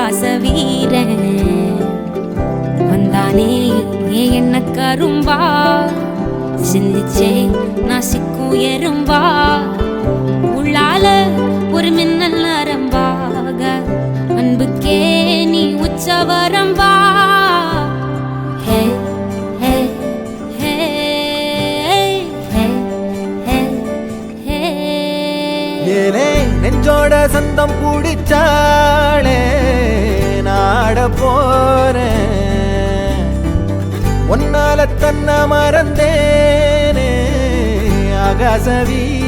ஆகாச வீரன் வந்தானே என்ன கரும்பா சிந்திச்சே நான் சிக்கும் எறும்பா உள்ளால ஒரு மின்னல் நரம்பாக அன்புக்கே நீ உச்சவரம்பா ஹே ஹே ஹே ஹே ஹே ஹே ஏலே நெஞ்சோட சந்தம் பிடிச்சாளே நாட போறேன் ஒன்னால தன்ன மறந்தேனே ஆகாச வீரன்